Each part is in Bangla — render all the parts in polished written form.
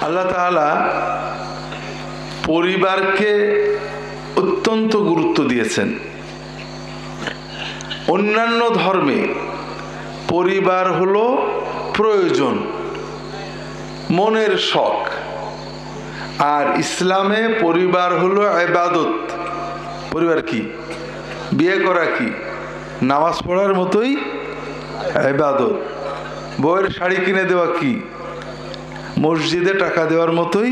আল্লাহ তাআলা পরিবারকে অত্যন্ত গুরুত্ব দিয়েছেন। অন্যান্য ধর্মে পরিবার হলো প্রয়োজন, মনের শখ, আর ইসলামে পরিবার হলো ইবাদত। পরিবার কি? বিয়ে করা কি? নামাজ পড়ার মতোই ইবাদত। বউয়ের শাড়ি কিনে দেওয়া কি? মসজিদে টাকা দেওয়ার মতোই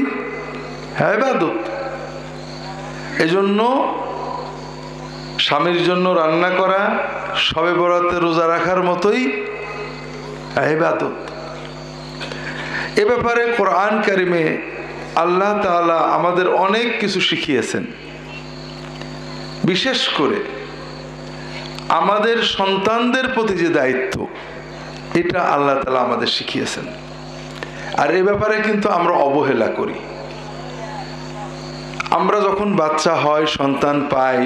ইবাদত। এজন্য স্বামীর জন্য রান্না করা, শবে বরাতে রোজা রাখার মতোই ইবাদত। এ ব্যাপারে কোরআন কারিমে আল্লাহ তাআলা আমাদের অনেক কিছু শিখিয়েছেন। বিশেষ করে আমাদের সন্তানদের প্রতি যে দায়িত্ব, এটা আল্লাহ তাআলা আমাদের শিখিয়েছেন। আর এ ব্যাপারে কিন্তু আমরা অবহেলা করি। আমরা যখন বাচ্চা হয়, সন্তান পাই,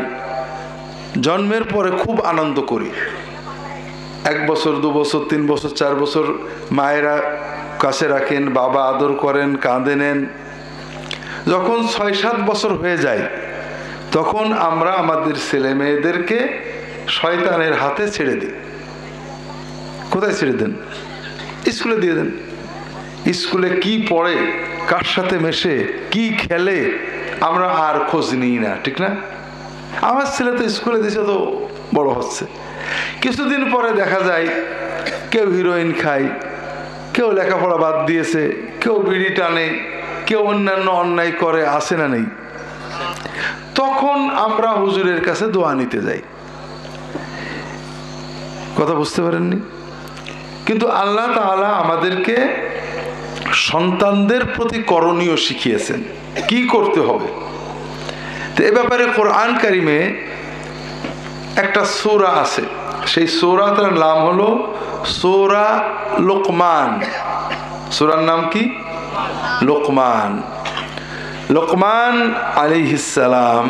জন্মের পরে খুব আনন্দ করি। 1 বছর, 2 বছর, 3 বছর, 4 বছর মায়েরা কাছে রাখেন, বাবা আদর করেন, কাঁদে নেন। যখন 6-7 বছর হয়ে যায়, তখন আমরা আমাদের ছেলে মেয়েদেরকে শয়তানের হাতে ছেড়ে দিই। কোথায় ছেড়ে দেন? স্কুলে দিয়ে দেন। স্কুলে কি পড়ে, কার সাথে মেশে, কি খেলে, আমরা আর খোঁজ নিই না, ঠিক না? আমার ছেলে তো স্কুলে দিয়েছে, তো বড় হচ্ছে। কিছুদিন পরে দেখা যায় কেউ হিরোইন খায়, কেউ লেখাপড়া বাদ দিয়েছে, কেউ বিড়ি টানে, কেউ অন্যান্য অন্যায় করে, আসে না নেই? তখন আমরা হুজুরের কাছে দোয়া নিতে যাই। কথা বুঝতে পারেননি? কিন্তু আল্লাহ তাআলা আমাদেরকে সন্তানদের প্রতি করণীয় শিখিয়েছেন, কি করতে হবে। তো এ ব্যাপারে কোরআন কারিমে একটা সূরা আছে, সেই সূরাটার নাম হলো সূরা লোকমান। সূরার নাম কি? লোকমান। লোকমান আলাইহিস সালাম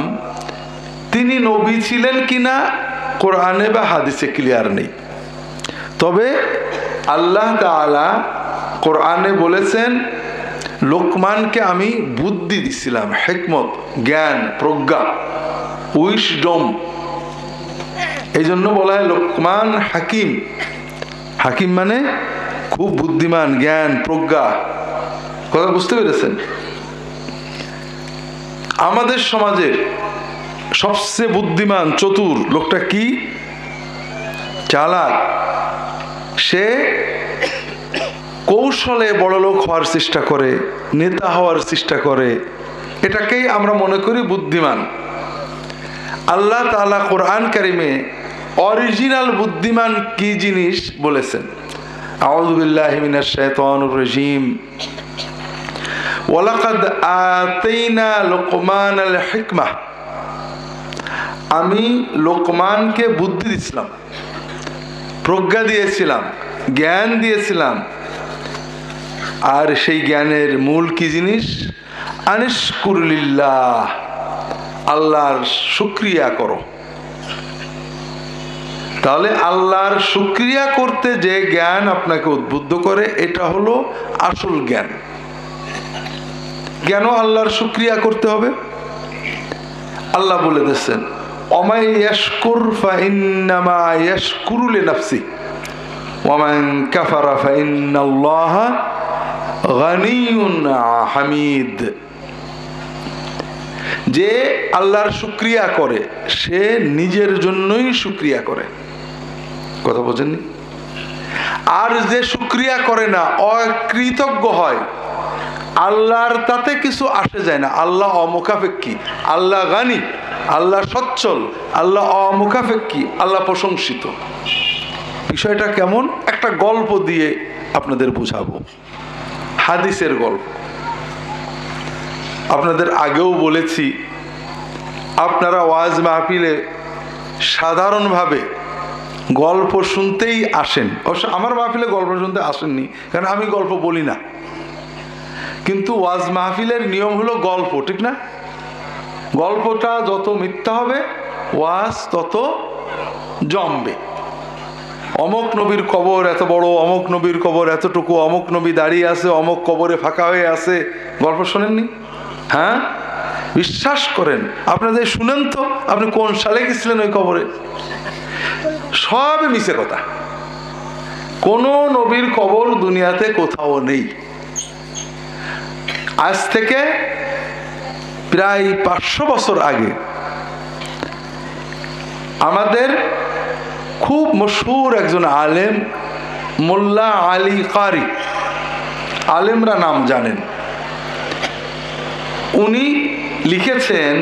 তিনি নবী ছিলেন কিনা কোরআনে বা হাদিসে ক্লিয়ার নেই। তবে আল্লাহ তাআলা কোরআনে বলেছেন, লোকমানকে আমি বুদ্ধি দিছিলাম, হিকমত, জ্ঞান, প্রজ্ঞা, উইসডম। এই জন্য বলা হয় লোকমান হাকিম। হাকিম মানে খুব বুদ্ধিমান, জ্ঞান, প্রজ্ঞা। কথা বুঝতে পেরেছেন? আমাদের সমাজের সবচেয়ে বুদ্ধিমান, চতুর লোকটা কি? চালাক। সে কৌশলে বড়লোক হওয়ার চেষ্টা করে, নেতা হওয়ার চেষ্টা করে, এটাকেই আমরা মনে করি বুদ্ধিমান। আল্লাহ তাআলা কোরআন কারিমে অরিজিনাল বুদ্ধিমান কি জিনিস বলেছেন। আউযু বিল্লাহি মিনাশ শাইতানির রাজীম। ওয়ালাকাদ আতাইনা লুকমানাল হিকমাহ। আমি লোকমানকে বুদ্ধি দিয়েছিলাম, প্রজ্ঞা দিয়েছিলাম, জ্ঞান দিয়েছিলাম। আর সেই জ্ঞানের মূল কি জিনিস? আনিশকুর লিল্লাহ, আল্লাহর শুকরিয়া করো। তাহলে আল্লাহর শুকরিয়া করতে যে জ্ঞান আপনাকে উদ্বুদ্ধ করে, এটা হলো আসল জ্ঞান। কেন আল্লাহর শুকরিয়া করতে হবে? আল্লাহ বলে দিয়েছেন, ওমাই ইয়াশকুর ফাইন্নামা ইয়াশকুরু লিনাফসি ওয়ামান কাফারা ফাইন্নাল্লাহা গানিয়ুন হামিদ। যে আল্লাহর শুকরিয়া করে, সে নিজের জন্যই শুকরিয়া করে। কথা বোঝেননি? আর যে শুকরিয়া করে না, অকৃতজ্ঞ হয়, আল্লাহর তাতে কিছু আসে যায় না। আল্লাহ অমুখাপেক্ষী, আল্লাহ গানি, আল্লাহ সচ্ছল, আল্লাহ অমুখাপেক্ষী, আল্লাহ প্রশংসিত। বিষয়টা কেমন? একটা গল্প দিয়ে আপনাদের বুঝাবো, হাদিসের গল্প। আপনাদের আগেও বলেছি, আপনারা ওয়াজ মাহফিলে সাধারণভাবে গল্প শুনতেই আসেন। অবশ্য আমার মাহফিলে গল্প শুনতে আসেননি, কারণ আমি গল্প বলি না। কিন্তু ওয়াজ মাহফিলের নিয়ম হলো গল্প, ঠিক না? গল্পটা যত মিথ্যা হবে, ওয়াজ তত জমবে। অমুক নবীর কবর এত বড়, অমুক নবীর কবর এতটুকু, অমুক নবী দাঁড়িয়ে আছে, অমুক কবরে ফাঁকা হয়ে আছে। গল্প শোনেননি? হ্যাঁ, বিশ্বাস করেন, আপনাদের শুনেন তো, আপনি কোন সালে গেছিলেন ওই কবরে? সবই মিছে কথা। কোন নবীর কবর দুনিয়াতে কোথাও নেই। আজ থেকে প্রায় 500 বছর আগে আমাদের খুব মশহুর একজন আলেম, মোল্লা আলী কারি, আলেমরা নাম জানেন, উনি লিখেছেন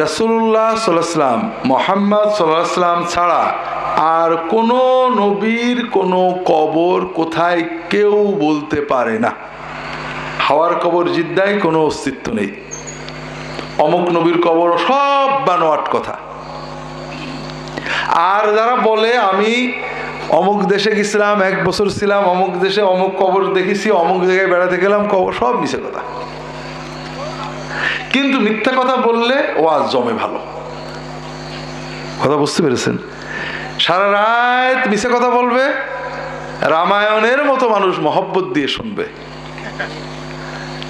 রাসূলুল্লাহ সাল্লাল্লাহু আলাইহি ওয়াসাল্লাম, মুহাম্মদ সাল্লাল্লাহু আলাইহি ওয়াসাল্লাম ছাড়া আর কোনো নবীর কোনো কবর কোথায় কেউ বলতে পারে না। হাওয়ার কবর জিদ্দায় কোনো অস্তিত্ব নেই, অমুক নবীর কবর সব বানোয়াট কথা। আর যারা বলে আমি অমুক দেশে গেছিলাম, 1 বছর ছিলাম, অমুক দেশে অমুক কবর দেখেছি, অমুক জায়গায় বেড়াতে গেলাম, কবর সব মিছে কথা। কিন্তু মিথ্যা কথা বললে ওয়াজ জমে ভালো। কথা বুঝতে পেরেছেন? সারা রাত মিছে কথা বলবে, রামায়ণের মতো মানুষ মহব্বত দিয়ে শুনবে।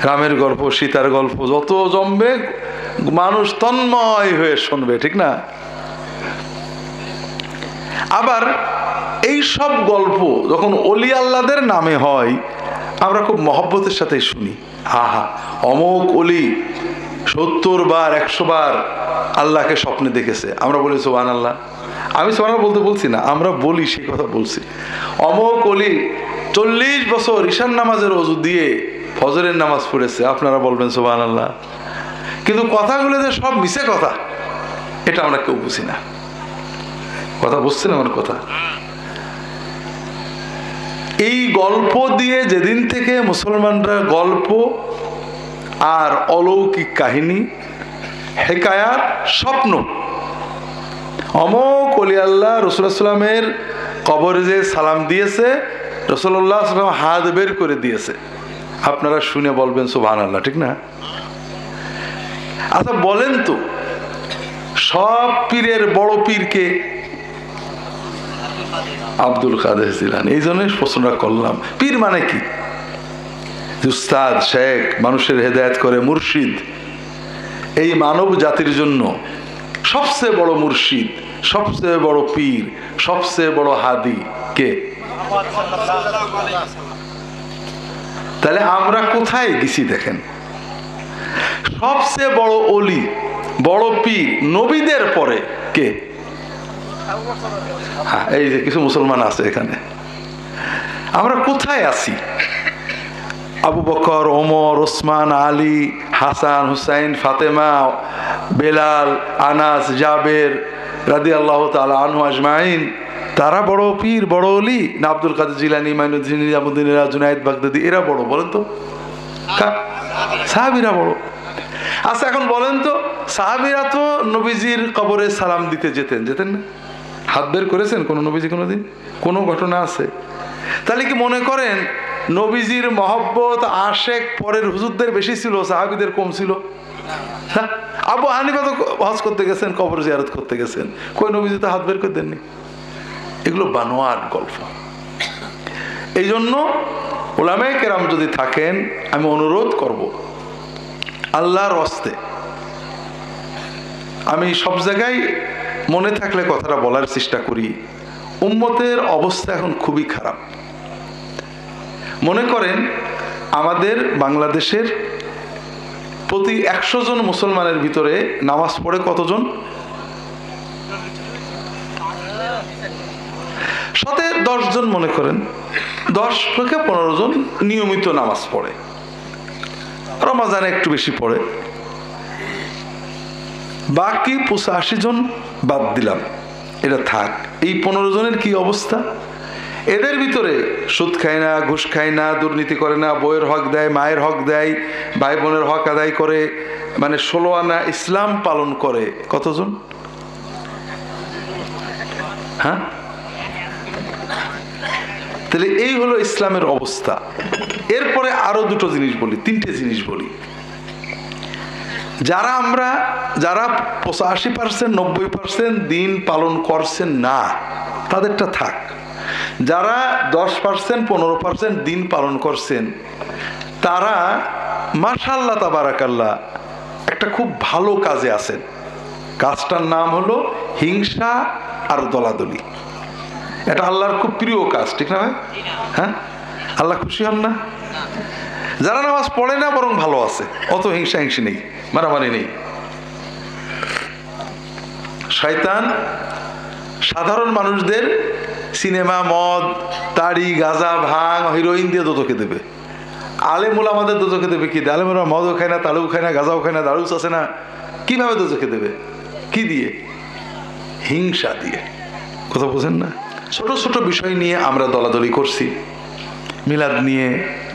রামের গল্প, সীতার গল্প যত জমবে মানুষ তন্ময় হয়ে শুনবে, ঠিক না? আবার এই সব গল্প যখন ওলি আল্লাহদের নামে হয়, আমরা খুব মহব্বতের সাথে শুনি। আহা, অমুক ওলি 70 বার 100 বার আল্লাহকে স্বপ্নে দেখেছে। আমরা বলি সুবহানাল্লাহ। আমি সুবহানাল্লাহ বলতে বলছি না, আমরা বলি, সেই কথা বলছি। অমুক ওলি 40 বছর ঈশান নামাজের ওযু দিয়ে ফজরের নামাজ পড়েছে। আপনারা বলবেন সুবহানাল্লাহ। কিন্তু কথাগুলো যে সব মিছে কথা, এটা আমরা কেউ বুঝি না। কথা বুঝছেন আমার কথা? এই গল্প দিয়ে যেদিন থেকে মুসলমানরা গল্প আর অলৌকিক কাহিনী, হেকায়াত, স্বপ্ন, অমুক ওলি আল্লাহ রাসূলুল্লাহ সাল্লামের কবরে যে সালাম দিয়েছে, রাসূলুল্লাহ সাল্লাম হাত বের করে দিয়েছে, আপনারা শুনে বলবেন সুবহানাল্লাহ, ঠিক না? আচ্ছা বলেন তো, সব পীরের বড় পীরকে? আব্দুল কাদের জিলানী। এই জন্য প্রশ্নটা করলাম, পীর মানে কি? উস্তাদ, শেখ, মানুষের হেদায়েত করে, মুর্শিদ। এই মানব জাতির জন্য সবচেয়ে বড় মুর্শিদ, সবচেয়ে বড় পীর, সবচেয়ে বড় হাদি কে? তাহলে আমরা কোথায় গেছি দেখেন? সবচেয়ে বড় ওলি, বড় পীর নবীদের পরে কে? হ্যাঁ, এই যে কিছু মুসলমান আছে এখানে। আমরা কোথায় আছি? আবু বকর, ওমর, ওসমান, আলী, হাসান, হুসাইন, ফাতেমা, বেলাল, আনাস, জাবের রাদিয়াল্লাহু তাআলা আনহু আজমাইন, তারা বড় পীর, বড় ওলি না আব্দুল কাদের জিলানী, মাইনুদ্দিন, নিজামুদ্দিন, জুনায়েদ বাগদাদি এরা বড়? বলেন তো। সাহাবীরা বড়। আচ্ছা এখন বলেন তো, সাহাবীরা তো নবীজির কবরে সালাম দিতে যেতেন, যেতেন না? হাত বের করেছেন কোন নবীজি কোনোদিন? কোনো ঘটনা আছে? তাহলে কি মনে করেন নবীজির মহব্বত, আশেক পরের হুজুরদের বেশি ছিল, সাহাবীদের কম ছিল? আবু হানিফা তো হজ করতে গেছেন, কবর জিয়ারত করতে গেছেন, কই নবীজি তো হাত বের করে দেননি। এগুলো বানোয়াট গল্প। এই জন্য উলামায়ে কেরাম যদি থাকেন, আমি অনুরোধ করব, আল্লাহর ওয়াস্তে, আমি সব জায়গায় মনে থাকলে কথাটা বলার চেষ্টা করি, উম্মতের অবস্থা এখন খুবই খারাপ। মনে করেন আমাদের বাংলাদেশের প্রতি 100 জন মুসলমানের ভিতরে নামাজ পড়ে কতজন? 10 জন মনে করেন, 10 থেকে 15 জন নিয়মিত নামাজ পড়ে, রমাজানে একটু বেশি পড়ে, বাকি 85 জন বাদ দিলাম, এটা থাক। এই 15 জনের কি অবস্থা? এদের ভিতরে সুদ খায় না, ঘুষ খায় না, দুর্নীতি করে না, বইয়ের হক দেয়, মায়ের হক দেয়, ভাই বোনের হক আদায় করে, মানে 16 আনা ইসলাম পালন করে কতজন? হ্যাঁ, তাহলে এই হলো ইসলামের অবস্থা। এরপরে আরো 2টো জিনিস বলি, 3টে জিনিস বলি। যারা 85%, 90% দিন পালন করছেন না, তাদেরটা থাক। যারা 10% 15% দিন পালন করছেন তারা মাশাআল্লাহ তাবারাকাল্লাহ একটা খুব ভালো কাজে আছেন। কাজটার নাম হলো হিংসা আর দলাদলি। এটা আল্লাহর খুব প্রিয় কাজ, ঠিক না ভাই? হ্যাঁ, আল্লাহ খুশি হন না? যারা নামাজ পড়ে না বরং ভালো আছে, অত হিংসা হিংসি নেই, মারামারি নেই। শয়তান সাধারণ মানুষদের সিনেমা, মদ, তাড়ি, গাঁজা, ভাঙ, হিরোইন দিয়ে দোজখে দেবে। আলেমুল আমাদের দোজখে দেবে কি? আলেমুরা মদও খায় না, তালুও খায় না, গাঁজাও খায় না, দারুস আছে না, কিভাবে দোজখে দেবে? কি দিয়ে? হিংসা দিয়ে। কথা বোঝেন না? ছোট ছোট বিষয় নিয়ে আমরা দলাদলি করছি, মিলাদ নিয়ে,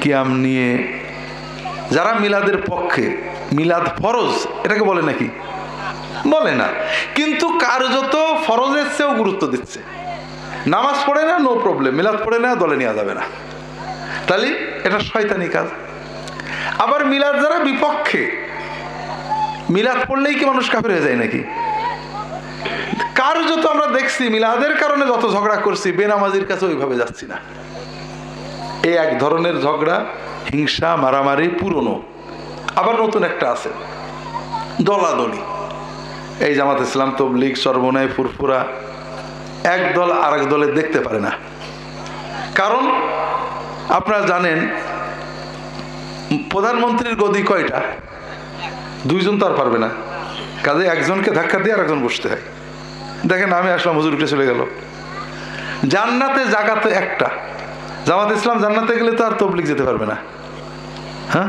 কিয়াম নিয়ে। যারা মিলাদের পক্ষে, মিলাদ ফরজ এটাকে বলে নাকি? বলে না, কিন্তু কার্যত ফরজের চেয়েও গুরুত্ব দিচ্ছে। নামাজ পড়ে না, নো প্রবলেম, মিলাদ পড়ে না, দলে নেওয়া যাবে না। তাহলে এটা শয়তানি কাজ। আবার মিলাদ যারা বিপক্ষে, মিলাদ পড়লেই কি মানুষ কাফের হয়ে যায় নাকি? কার্যত আমরা দেখছি মিলাদের কারণে যত ঝগড়া করছি, বেনামাজির কাছে ওইভাবে যাচ্ছি না। এই এক ধরনের ঝগড়া, হিংসা, মারামারি পুরনো। আবার নতুন একটা আছে, দলাদলি। এই জামাত ইসলাম, তবলিগ, চরমনাই, ফুরফুরা, এক দল আরেক দলে দেখতে পারে না। কারণ আপনারা জানেন প্রধানমন্ত্রীর গদি কয়টা? 2 জন তো আর পারবে না, কাজে একজনকে ধাক্কা দিয়ে আরেকজন বসতে হয়। দেখেন আমি আসলাম, হুজুর উঠে চলে গেল। জান্নাতে জায়গা তো একটা, জামাত ইসলাম জান্নাতে গেলে তো আর তবলিগ যেতে পারবে না। হ্যাঁ,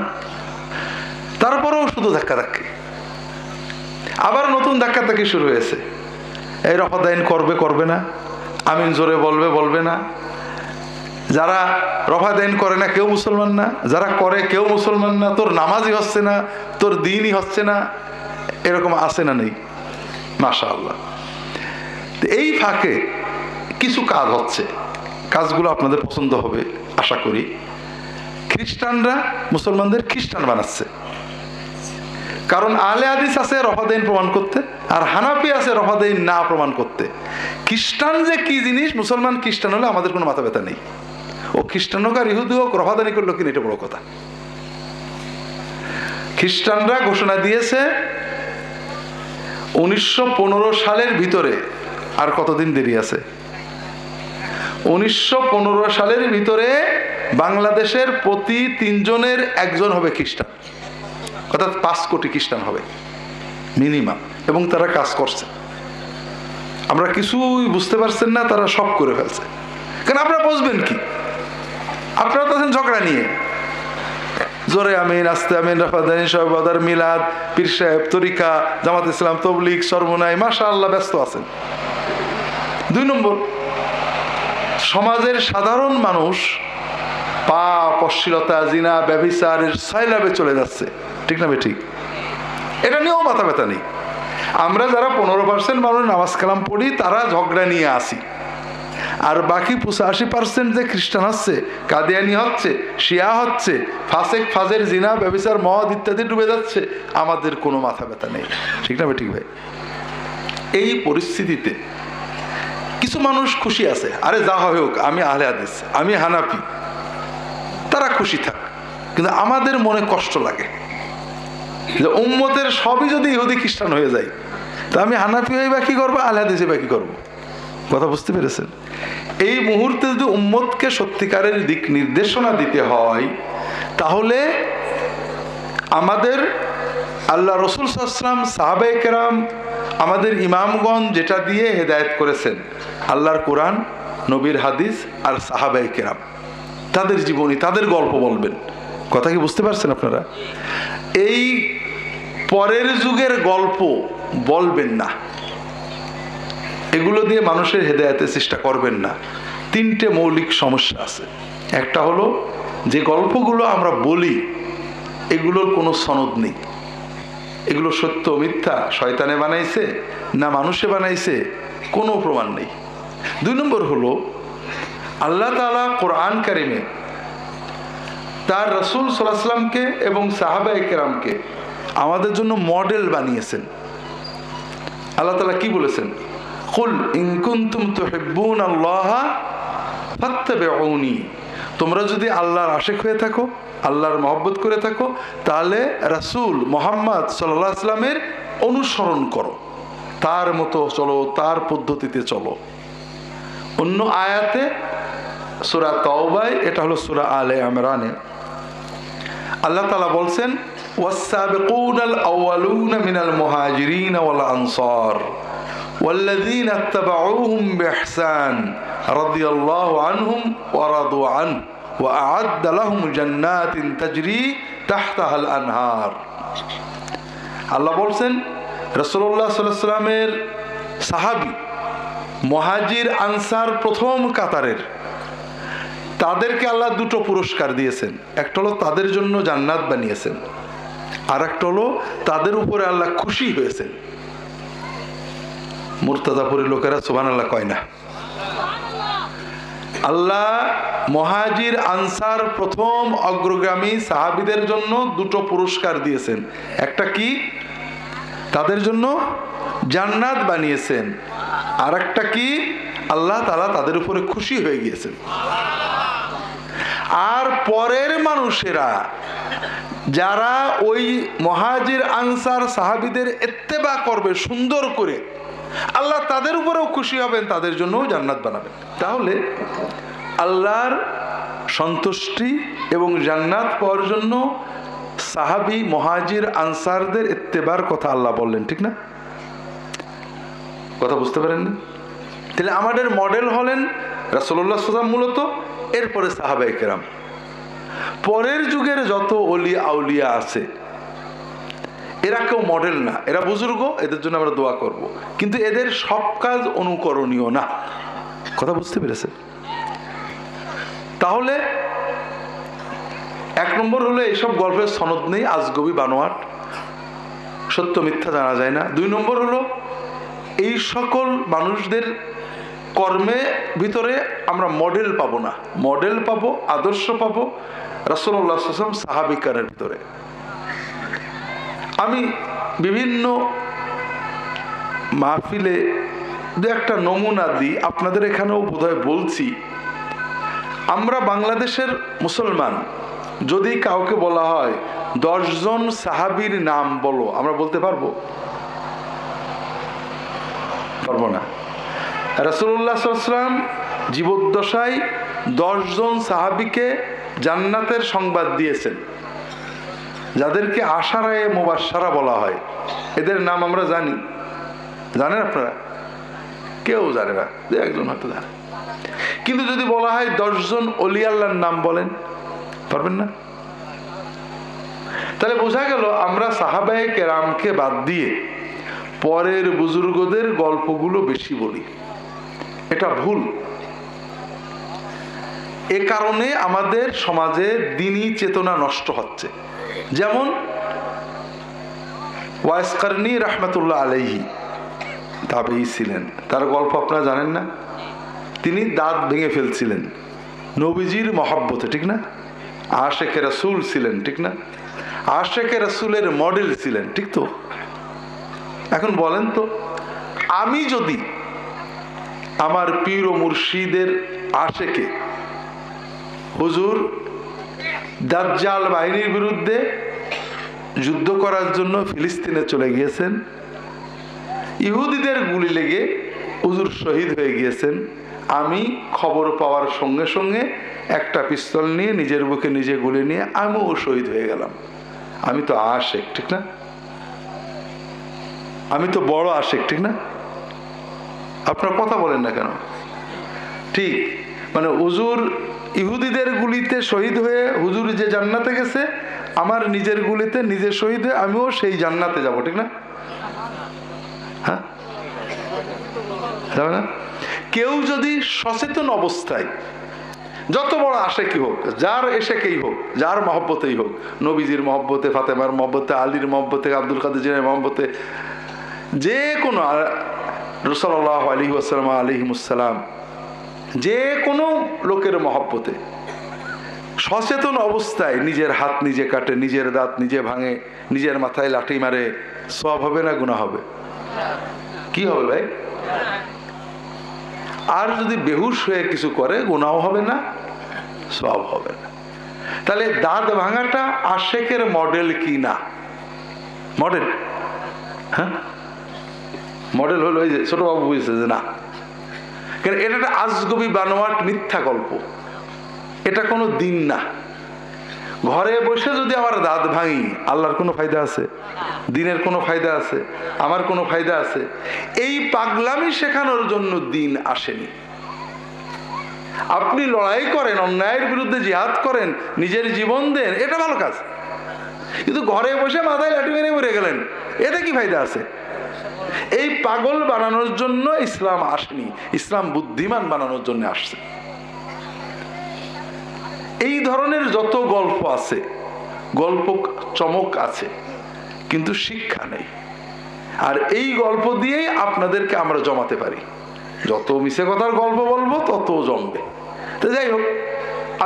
তারপরেও শুধু ধাক্কাধাক্কি। আবার নতুন ধাক্কাধাক্কি শুরু হয়েছে। এই রফাদাইন করবে, করবে না, আমিন জোরে বলবে, বলবে না। যারা রফাদাইন করে না কেউ মুসলমান না, যারা করে কেউ মুসলমান না। তোর নামাজই হচ্ছে না, তোর দিনই হচ্ছে না, এরকম আছে না নেই? মাশাআল্লাহ। এই ফাঁকে কিছু কাজ হচ্ছে, কাজগুলো আপনাদের পছন্দ হবে আশা করি। খ্রিস্টানরা মুসলমানদের খ্রিস্টান বানাচ্ছে। কারণ আহলে হাদিস আছে রফাদাইন প্রমাণ করতে, আর হানাফি আছে রফাদাইন না প্রমাণ করতে। খ্রিস্টান যে কি জিনিস, মুসলমান খ্রিস্টান হলে আমাদের কোনো মাথা ব্যথা নেই। ও খ্রিস্টান হোক আর ইহুদি হোক, রফাদানি করলো কিনা এটা বড় কথা। খ্রিস্টানরা ঘোষণা দিয়েছে 1915 সালের ভিতরে, আর কতদিন দেরি আছে, 1915 সালের ভিতরে বাংলাদেশের প্রতি 3 জনের 1 জন হবে খ্রিস্টান, অর্থাৎ 5 কোটি খ্রিস্টান হবে মিনিমাম। এবং তারা কাজ করছে। আমরা কিছুই বুঝতে পারছেন না, তারা সব করে ফেলছে। কারণ আপনারা বুঝবেন কি? আপনারা তো আছেন ঝগড়া নিয়ে, জোরে আমিন, আস্তে আমিন, রফাদানি, সহবাদার, মিলাদ, পীর সাহেব, তরিকা, জামাত ইসলাম, তবলিগ, সরমনাই, মাশাআল্লাহ ব্যস্ত আছেন। 2 নম্বর, সমাজের সাধারণ মানুষ পাপ, অশ্লীলতা, জিনা, ব্যভিচারের সাইলাবে চলে যাচ্ছে, ঠিক না? ঠিক, এটা নিয়েও মাথা ব্যথা নেই। আমরা যারা 15% মানুষ নামাজ কালাম পড়ি, তারা ঝগড়া নিয়ে আসি। আর বাকি 85% যে খ্রিস্টান হচ্ছে, কাদিয়ানি হচ্ছে, শিয়া হচ্ছে, ফাসেক, ফাজের, জিনা, ব্যভিচার, মদ ইত্যাদি ডুবে যাচ্ছে, আমাদের কোনো মাথা ব্যথা নেই, ঠিক না? ঠিক ভাই। এই পরিস্থিতিতে কিছু মানুষ খুশি আছে, আরে যা হয় হোক, আমি আহলে হাদিস, আমি হানাফি, তারা খুশি থাক। কিন্তু আমাদের মনে কষ্ট লাগে যে উম্মতের সবই যদি ইহুদি খ্রিস্টান হয়ে যায়, তা আমি হানাফি হয়ে বা কি করবো, আহলে হাদিসে বা কি করবো? কথা বুঝতে পেরেছেন? এই মুহূর্তে যদি উম্মতকে সত্যিকারের দিক নির্দেশনা দিতে হয়, তাহলে আমাদের আল্লাহ রসুল সাল্লাল্লাহু আলাইহি ওয়াসাল্লাম, সাহাবায়ে কেরাম, আমাদের ইমামগণ যেটা দিয়ে হেদায়েত করেছেন, আল্লাহর কোরআন, নবীর হাদিস আর সাহাবায়ে কেরাম, তাদের জীবনী, তাদের গল্প বলবেন। কথা কি বুঝতে পারছেন আপনারা? এই পরের যুগের গল্প বলবেন না, এগুলো দিয়ে মানুষের হেদায়েতের চেষ্টা করবেন না। 3টে মৌলিক সমস্যা আছে। একটা হলো, যে গল্পগুলো আমরা বলি এগুলোর কোনো সনদ নেই, এগুলো সত্য মিথ্যা, শয়তানে বানাইছে না মানুষে বানাইছে, কোনো প্রমাণ নেই। 2 নম্বর হলো, আল্লাহ তাআলা কোরআন কারিমে তার রাসূল সাল্লাল্লাহু আলাইহি ওয়াসাল্লামকে এবং সাহাবায়ে কেরামকে আমাদের জন্য মডেল বানিয়েছেন। আল্লাহ তাআলা কি বলেছেন? কুল ইন কুনতুম তুহিব্বুনাল্লাহা ফাত্তাবিউনি, তোমরা যদি আল্লাহর আশিক হয়ে থাকো, আল্লাহর মহব্বত করে থাকো, তাহলে রাসূল মুহাম্মদ সাল্লাল্লাহু আলাইহি ওয়াসাল্লামের অনুসরণ করো, তার মতো চলো, তার পদ্ধতিতে চলো। অন্য আয়াতে সূরা তাওবায়, এটা হলো সূরা আলে ইমরানে, আল্লাহ তাআলা বলছেন ওয়াস-সাবিকুনাল আউয়ালুনা মিনাল মুহাজিরিন ওয়াল আনসার ওয়াল্লাযীনা ইত্তাবাউহুম বিইহসান রাদিয়াল্লাহু আনহুম ওয়া রাদু আনহু ওয়া আ'আদ্দা লাহুম জান্নাতিন তাজরি তাহতাহাল আনহার। আল্লাহ বলছেন রাসূলুল্লাহ সাল্লাল্লাহু আলাইহি ওয়াসাল্লামের সাহাবী মুহাজির আনসার প্রথম কাতারের, তাদেরকে আল্লাহ দুটো পুরস্কার দিয়েছেন। একটা হলো তাদের জন্য জান্নাত বানিয়েছেন, আর একটা হলো তাদের উপরে আল্লাহ খুশি হয়েছেন। মুর্তাজাপুরের লোকেরা সুবহানাল্লাহ কয় না? আল্লাহ মুহাজির আনসার প্রথম অগ্রগামী সাহাবীদের জন্য দুটো পুরস্কার দিয়েছেন। একটা কি? তাদের জন্য জান্নাত বানিয়েছেন। আর একটা কি? আল্লাহ তাআলা তাদের উপরে খুশি হয়ে গিয়েছেন। আর পরের মানুষেরা যারা ওই মুহাজির আনসার সাহাবীদের ইত্তেবা করবে সুন্দর করে, আল্লাহ তাদের উপরেও খুশি হবেন, তাদের জন্যও জান্নাত বানাবেন। তাহলে আল্লাহর সন্তুষ্টি এবং জান্নাত পাওয়ার জন্য সাহাবী মুহাজির আনসারদের ইত্তেবার কথা আল্লাহ বললেন, ঠিক না? কথা বুঝতে পারেননি? তাহলে আমাদের মডেল হলেন রাসূলুল্লাহ সাল্লাল্লাহু আলাইহি ওয়াসাল্লাম মূলত, এরপরে সাহাবায়ে কেরাম। পরের যুগের যত ওলি আউলিয়া আছে এরা কেউ মডেল না, এরা বুজুর্গ, এদের জন্য আমরা দোয়া করব, কিন্তু এদের সব কাজ অনুকরণীয় না। কথা বুঝতে পেরেছেন? তাহলে এক নম্বর হলো এইসব গল্পের সনদ নেই, আজগবি বানোয়াট, সত্য মিথ্যা জানা যায় না। দুই নম্বর হলো এই সকল মানুষদের কর্মে ভিতরে আমরা মডেল পাবো না, মডেল পাবো, আদর্শ পাবো রাসূলুল্লাহ সাল্লাল্লাহু আলাইহি ওয়াসাল্লাম সাহাবিকারের ভিতরে। আমি বিভিন্ন মাহফিলে দু একটা নমুনা দিই, আপনাদের এখানেও বোধহয় বলছি। আমরা বাংলাদেশের মুসলমান, যদি কাউকে বলা হয় 10 জন সাহাবীর নাম বলো, আমরা বলতে পারবো? পারবো না। রাসূলুল্লাহ সাল্লাল্লাহু আলাইহি ওয়াসাল্লাম জীবদ্দশায় 10 জন সাহাবীকে জান্নাতের সংবাদ দিয়েছেন, যাদেরকে আশারায়ে মুবাশশারা বলা হয়। এদের নাম আমরা জানি, জানেন আপনারা? কেউ জানে না, যে একজন হয়তো জানে। কিন্তু যদি বলা হয় 10 জন ওলি আল্লাহর নাম বলেন, পারবেন না? তাহলে বোঝা গেল আমরা সাহাবায়ে কেরামকে বাদ দিয়ে পরের বুজুর্গদের গল্পগুলো বেশি বলি, এটা ভুল। এ কারণে আমাদের সমাজে দ্বীনি চেতনা নষ্ট হচ্ছে। যেমন ওয়াইস কারনী রাহমাতুল্লাহ আলাইহি তাবেঈ ছিলেন, তার গল্প আপনারা জানেন না? তিনি দাঁত ভেঙে ফেলছিলেন নবীজির মহব্বতে, ঠিক না? আশেকে রাসূল ছিলেন, ঠিক না? আশেকে রাসূলের মডেল ছিলেন, ঠিক তো? এখন বলেন তো, আমি যদি আমার পীর ও মুর্শিদের আশেকে হুজুর দাজ্জাল বাহিনীর বিরুদ্ধে যুদ্ধ করার জন্য ফিলিস্তিনে চলে গিয়েছেন, ইহুদিদের গুলি লেগে হুজুর শহীদ হয়ে গিয়েছেন, আমি খবর পাওয়ার সঙ্গে সঙ্গে একটা পিস্তল নিয়ে নিজের বুকে নিজে গুলি নিয়ে আমিও শহীদ হয়ে গেলাম। আমি তো আশেক, ঠিক না? আমি তো বড় আশেক, ঠিক না? আপনারা কথা বলেন না কেন? ঠিক, মানে হুজুর ইহুদিদের গুলিতে শহীদ হয়ে হুজুর যে জান্নাতে গেছে, আমার নিজের গুলিতে নিজে শহীদ হয়ে আমিও সেই জান্নাতে যাব, ঠিক না? হ্যাঁ, যাবে না? কেউ যদি সচেতন অবস্থায় যত বড় আশেকই হোক, যার এশেকেই হোক, যার মহব্বতেই হোক, নবীজির মহব্বতে, ফাতেমার মহব্বতে, আলীর মহব্বতে, আব্দুল কাদের জিলানীর মহব্বতে, যে কোনো রাসূলুল্লাহ আলাইহি ওয়াসাল্লাম আলাইহিমুসসালাম, যে কোনো লোকের মহব্বতে সচেতন অবস্থায় নিজের হাত নিজে কাটে, নিজের দাঁত নিজে ভাঙে, নিজের মাথায় লাঠি মারে, সওয়াব হবে না গুনাহ হবে? কি হবে ভাই? আর যদি বেহুশ হয়ে কিছু করে গুনাহ হবে না, সওয়াব হবে না। তাহলে দাঁত ভাঙাটা আশেকের মডেল কি না? মডেল, হ্যাঁ মডেল হলো এই যে ছোট বাবু বুঝেছে যে না, কারণ এটা একটা আজগবি বানোয়াট মিথ্যা গল্প, এটা কোনো দিন না। ঘরে বসে যদি আমার দাঁত ভাঙি, আল্লাহর কোনো ফায়দা আছে? দিনের কোনো ফায়দা আছে? আমার কোনো ফায়দা আছে? এই পাগলামি শেখানোর জন্য দিন আসেনি। আপনি লড়াই করেন, অন্যায়ের বিরুদ্ধে জিহাদ করেন, নিজের জীবন দেন, এটা ভালো কাজ। কিন্তু ঘরে বসে মাথায় লাঠি মেরে মরে গেলেন, এতে কি ফায়দা আছে? এই পাগল বানানোর জন্য ইসলাম আসেনি, ইসলাম বুদ্ধিমান বানানোর জন্য আসছে। এই ধরনের যত গল্প আছে, গল্প চমক আছে, কিন্তু শিক্ষা নেই। আর এই গল্প দিয়েই আপনাদেরকে আমরা জমাতে পারি। যত মিছে কথার গল্প বলবো তত জমবে। তো যাই হোক,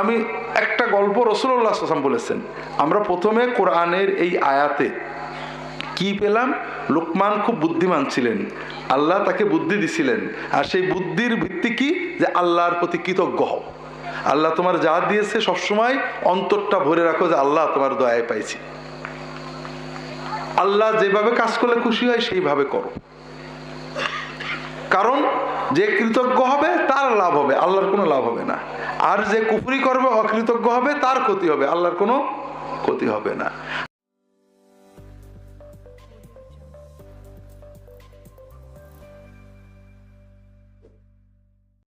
আমি একটা গল্প রাসূলুল্লাহ সাল্লাল্লাহু আলাইহি ওয়াসাল্লাম বলেছেন। আমরা প্রথমে কোরআনের এই আয়াতে কি পেলাম? লোকমান খুব বুদ্ধিমান ছিলেন, আল্লাহ তাকে বুদ্ধি দিছিলেন। আর সেই বুদ্ধির ভিত্তি কি? যে আল্লাহর প্রতি কৃতজ্ঞ হও। আল্লাহ তোমার যা দিয়েছে সবসময় অন্তরটা ভরে রাখো যে আল্লাহ তোমার দয়ায় পাইছি। আল্লাহ যেভাবে কাজ করলে খুশি হয় সেইভাবে করো, কারণ যে কৃতজ্ঞ হবে তার লাভ হবে, আল্লাহর কোনো লাভ হবে না। আর যে কুফরি করবে, অকৃতজ্ঞ হবে, তার ক্ষতি হবে, আল্লাহর কোনো ক্ষতি হবে না।